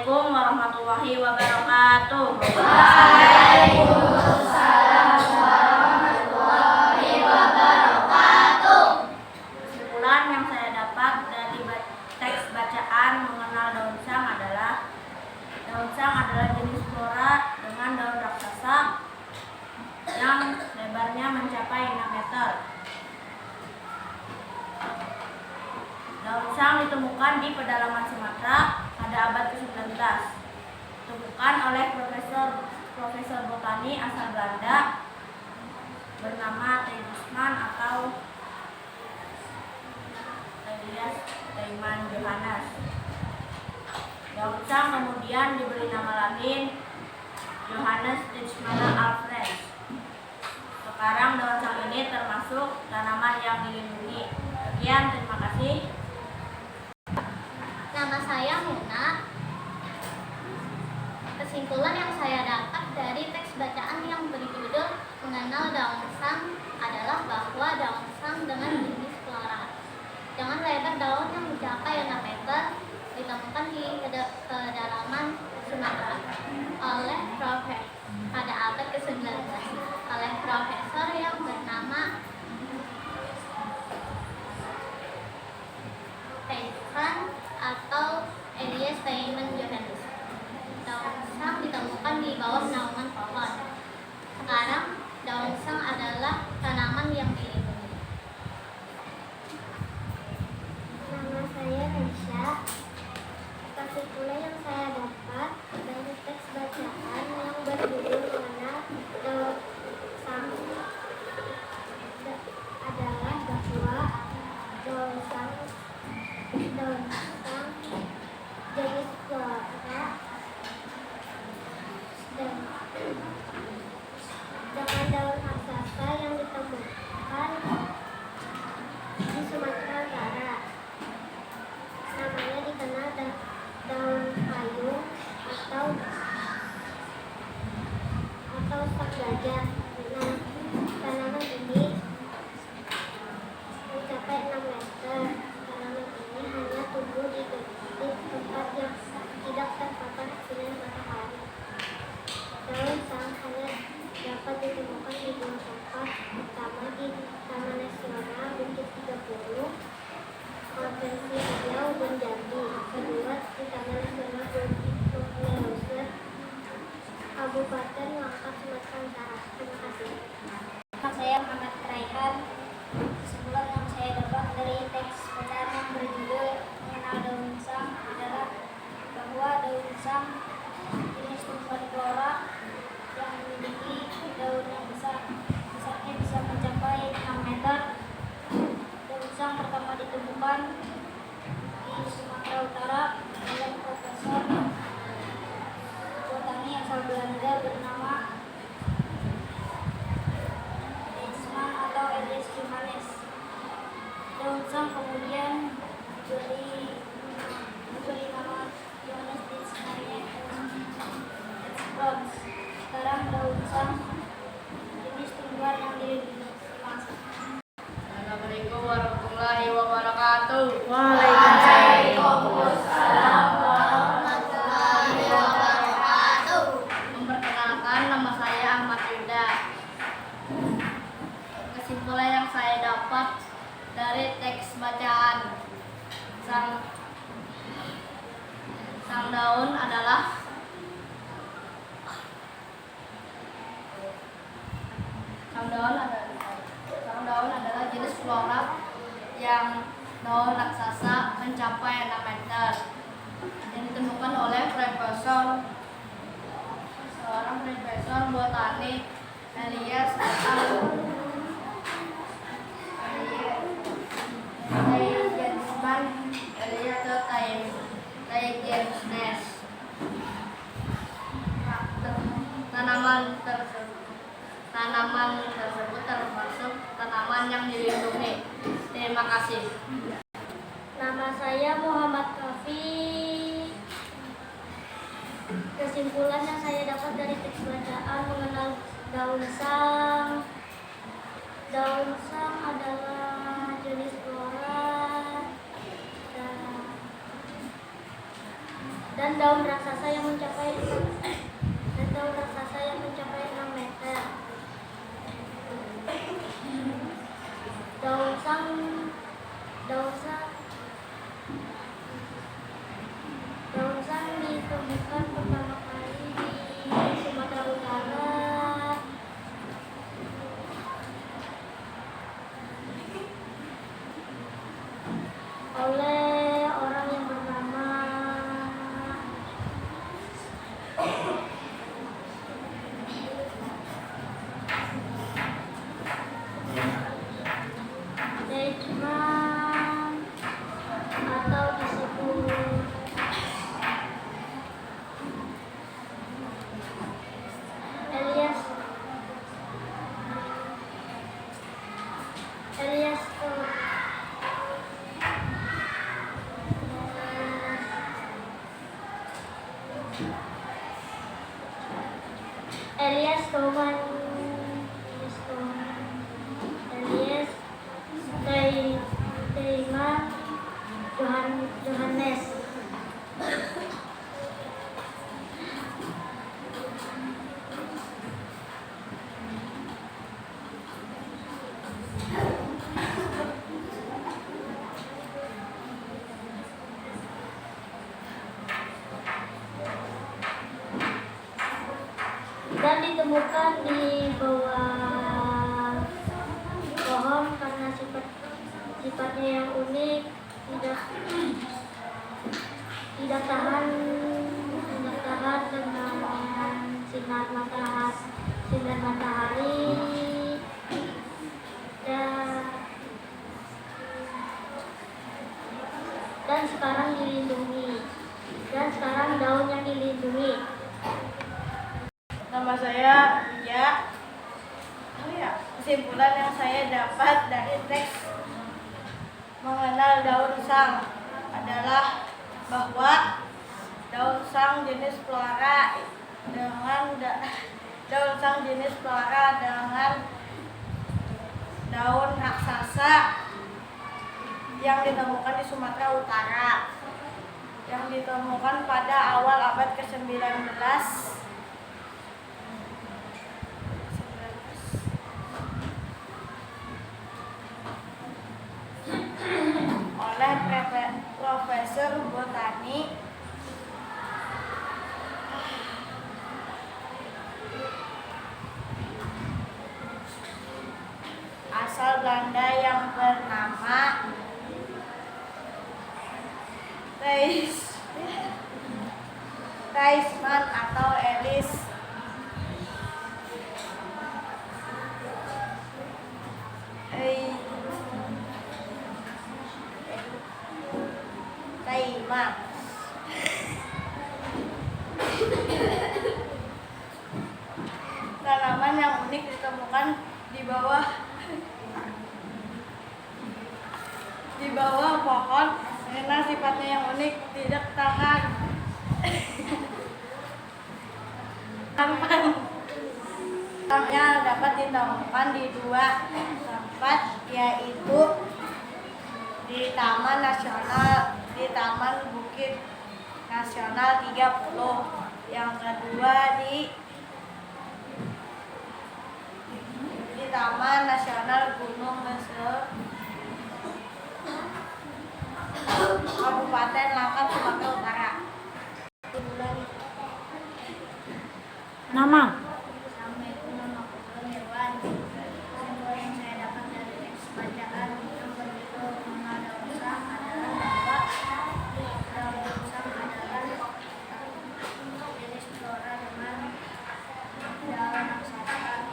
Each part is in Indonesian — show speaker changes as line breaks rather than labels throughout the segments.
Assalamualaikum warahmatullahi wabarakatuh.
Waalaikumsalam warahmatullahi wabarakatuh.
Kesimpulan yang saya dapat dari teks bacaan mengenal daun sang adalah jenis flora dengan daun raksasa yang lebarnya mencapai 6 meter. Daun sang ditemukan di pedalaman Sumatera pada abad ke-19. Ditemukan oleh profesor botani asal Belanda bernama Teijsman atau Elias Teiman Johannes. Daun sang kemudian diberi nama latin Johannes Teijsmana Alfrens. Sekarang daun sang ini termasuk tanaman yang dilindungi. Sekian, terima kasih.
Nama saya Muna. Kesimpulan yang saya dapat dari teks bacaan yang berjudul Mengenal Daun Sang adalah bahwa daun sang dengan jenis flora dengan lebar daun yang mencapai 6 meter ditemukan di pedalaman Sumatera oleh pada abad ke-19 oleh profesor yang bernama Teijsman atau Elias Teiman Johannes. Daun sang ditemukan di bawah naungan pohon. Sekarang daun sang adalah tanaman yang dilindungi.
Nama saya Resya. Kesimpulan yang saya dapat dari teks bacaan yang berjudul Mengenal Daun Sang adalah bahwa daun sang jenis flora dan dengan daun raksasa yang ditemukan di Sumatera Utara. Namanya dikenal daun payung atau sang gajah. Nah, tanaman ini mencapai 6 meter. Tanaman ini hanya tumbuh di tempat yang tidak terpapar sinar matahari. Daun sang hanya dapat ditemukan di 2 tempat, pertama di Taman Nasional Bukit 30, Provinsi Riau dan Jambi, kedua di Taman Nasional Bukit Leuser, Kabupaten Langkat, Sumatera Utara. Terima kasih.
Nama saya Muhammad Raihan. Kesimpulan yang saya dapat dari teks bacaan yang berjudul Mengenal Daun Sang adalah bahwa daun sang jenis tumbuhan flora yang memiliki daun yang besarnya bisa mencapai 6 meter. Daun sang pertama ditemukan di Sumatera Utara oleh profesor botani asal Belanda bernama Teijsman atau Elias Johannes. Daun sang kemudian diberi nama Johannes Teijsman. Sekarang daun sang jenis tumbuhan yang dilindungi.
Assalamualaikum warahmatullahi wabarakatuh.
Waalaikumsalam warahmatullahi wabarakatuh.
Memperkenalkan, nama saya Ahmad Yuda. Kesimpulan yang saya dapat dari teks bacaan sang daun adalah jenis flora yang daun raksasa mencapai 6 meter yang ditemukan oleh seorang profesor botani Elias Teijsman. Tanaman tersebut termasuk tanaman yang dilindungi. Terima kasih.
Nama saya Muhammad Kafi. Kesimpulan yang saya dapat dari teks bacaan mengenal daun sang. Daun sang adalah jenis flora dan daun raksasa yang mencapai 6 meter. Daun sang ditemukan pertama kali di Sumatera Utara oleh orang yang bernama Deichmann atau disebut Elias Deichmann Johannes. Dan ditemukan di bawah pohon karena sifatnya yang unik, tidak tahan dengan sinar matahari dan sekarang daun yang dilindungi.
Nama saya Ya. Kesimpulan yang saya dapat dari teks mengenal daun sang adalah bahwa daun sang jenis flora dengan daun raksasa yang ditemukan di Sumatera Utara, yang ditemukan pada awal abad ke-19 oleh Profesor Botani asal Belanda yang bernama Deichmann atau Elias Deichmann. Tanaman yang unik ditemukan di bawah pohon karena sifatnya yang unik, tidak tahan Tamannya dapat ditemukan di 2 tempat, yaitu di Taman Bukit Nasional 30, yang kedua di Taman Nasional Gunung Leuser, Kabupaten Langkat, Sumatera Utara.
Nama.
Assalamualaikum warahmatullahi wabarakatuh. Kesimpulan yang saya dapat dari teks bacaan yang berjudul Mengenal Daun Sang adalah bahwa daun sang adalah jenis flora dengan daun raksasa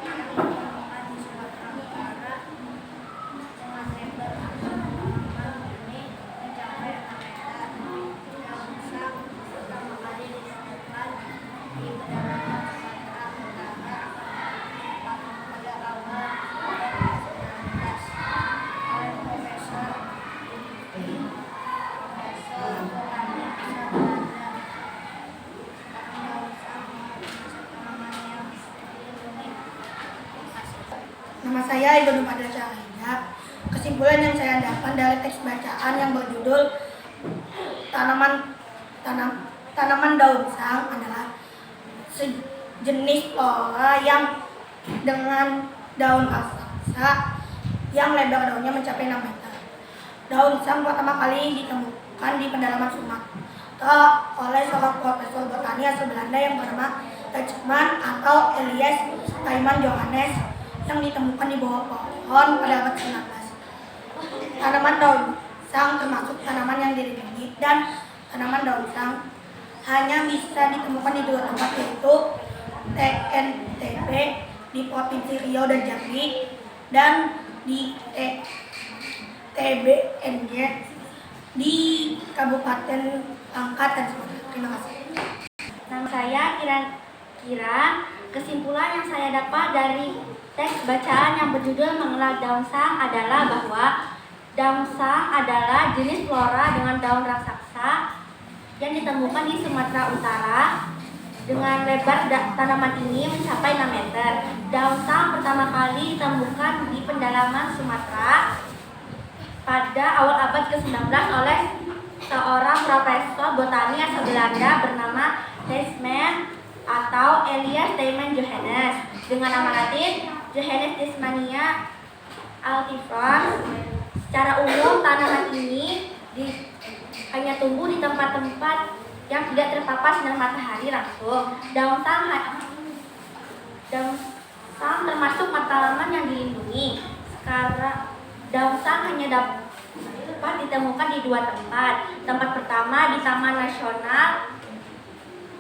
yang ditemukan di Sumatera Utara dengan lebar tanaman ini mencapai 6 meter. Daun sang pertama kali ditemukan di pedalaman Sumatera Utara pada awal abad ke-19 oleh Profesor Botani asal Belanda. Daun sang merupakan tanaman yang dilindungi. Terima kasih.
Nama saya Ibu Pada Syahida. Kesimpulan yang saya dapat dari teks bacaan yang berjudul Tanaman daun sang adalah sejenis flora yang dengan daun raksasa yang lebar daunnya mencapai 6 meter. Daun sang pertama kali ditemukan di pedalaman Sumatera oleh seorang profesor botani asal Belanda yang bernama Tijman atau Elias Tijman Johannes yang ditemukan di bawah pohon pada abad ke-16. Tanaman daun sang termasuk tanaman yang dilindungi dan tanaman daun sang hanya bisa ditemukan di 2 tempat, yaitu TNTB di Provinsi Riau dan Jambi dan di TBNJ di Kabupaten Langkat dan Sumatera. Terima kasih.
Nama saya kira-kira kesimpulan yang saya dapat dari teks bacaan yang berjudul Mengenal Daun Sang adalah bahwa daun sang adalah jenis flora dengan daun raksasa yang ditemukan di Sumatera Utara dengan lebar tanaman ini mencapai 6 meter. Daun sang pertama kali ditemukan di pedalaman Sumatera pada awal abad ke-19 oleh seorang profesor botani asal Belanda bernama Tijman atau Elias Tijman Johannes dengan nama latin Johannes Tijmania altifrons. Secara umum tanaman ini hanya tumbuh di tempat-tempat yang tidak terpapar sinar matahari langsung. Daun sang termasuk tanaman yang dilindungi. Sekarang daun sang hanya dapat ditemukan di 2 tempat. Tempat pertama di Taman Nasional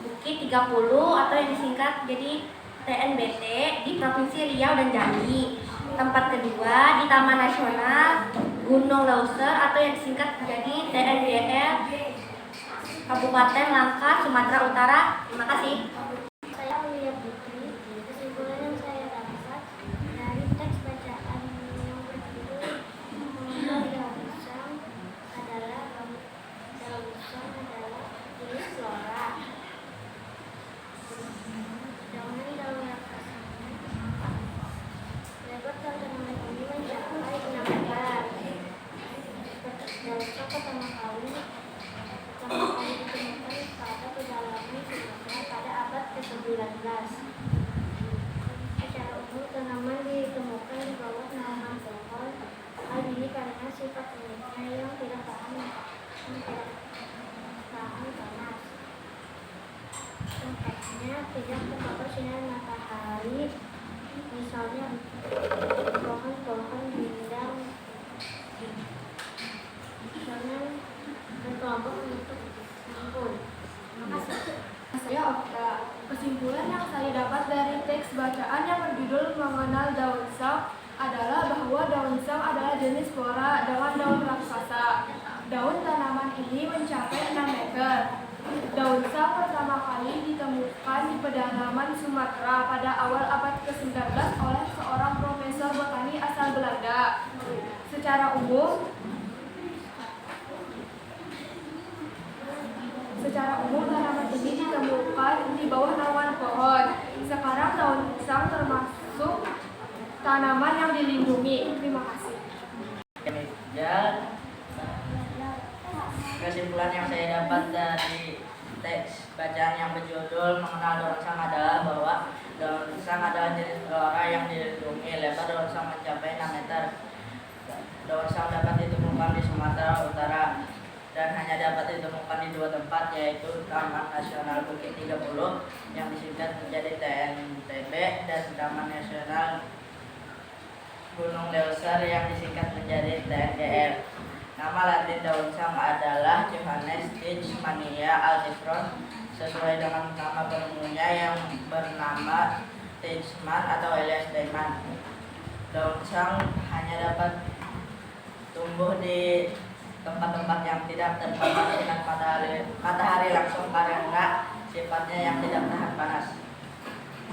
Bukit 30 atau yang disingkat jadi TNBT di Provinsi Riau dan Jambi. Tempat kedua di Taman Nasional Gunung Leuser atau yang disingkat menjadi TNBL Kabupaten Langkat, Sumatera Utara. Terima kasih.
Saya Aulia Putri. Kesimpulan yang saya dapat dari teks bacaan yang berjudul Mengenal Daun Sang adalah daun sang adalah jenis flora. Dengan daun raksasanya, lebar tanaman ini mencapai 6 meter. Daun sang pertama kali ditemukan pada pedalaman Sumatera pada abad ke-19. Secara umum tanaman ditemukan di bawah naungan pohon. Hal ini karena sifat uniknya yang tidak tahan panas. Tempatnya tidak terpapar sinar matahari, misalnya pohon-pohon rindang dan kelompok menutup anggun. Terima kasih.
Saya Okta. Kesimpulan yang saya dapat dari teks bacaan yang berjudul Mengenal Daun Sang adalah bahwa daun sang adalah jenis flora dengan daun raksasa. Daun tanaman ini mencapai 6 meter. Daun sang pertama kali ditemukan di pedalaman Sumatera pada awal abad ke-19 oleh seorang profesor botani asal Belanda. Secara umum tanaman ini ditemukan di bawah naungan pohon. Sekarang daun sang termasuk tanaman yang dilindungi. Terima kasih.
Kesimpulan yang saya dapat dari teks bacaan yang berjudul Mengenal Daun Sang adalah bahwa daun sang adalah jenis flora yang dilindungi. Lebar daun sang mencapai 6 meter. Daun sang dapat ditemukan di Sumatera Utara dan hanya dapat ditemukan di 2 tempat, yaitu Taman Nasional Bukit 30 yang disingkat menjadi TNTB dan Taman Nasional Gunung Leuser yang disingkat menjadi TNGL. Nama latin daun sang adalah Johannes Tijmania altifrons sesuai dengan nama penemunya yang bernama Tijman atau Elias Tijman. Daun sang hanya dapat tumbuh di tempat-tempat yang tidak terpapar sinar matahari langsung karena sifatnya yang tidak tahan panas.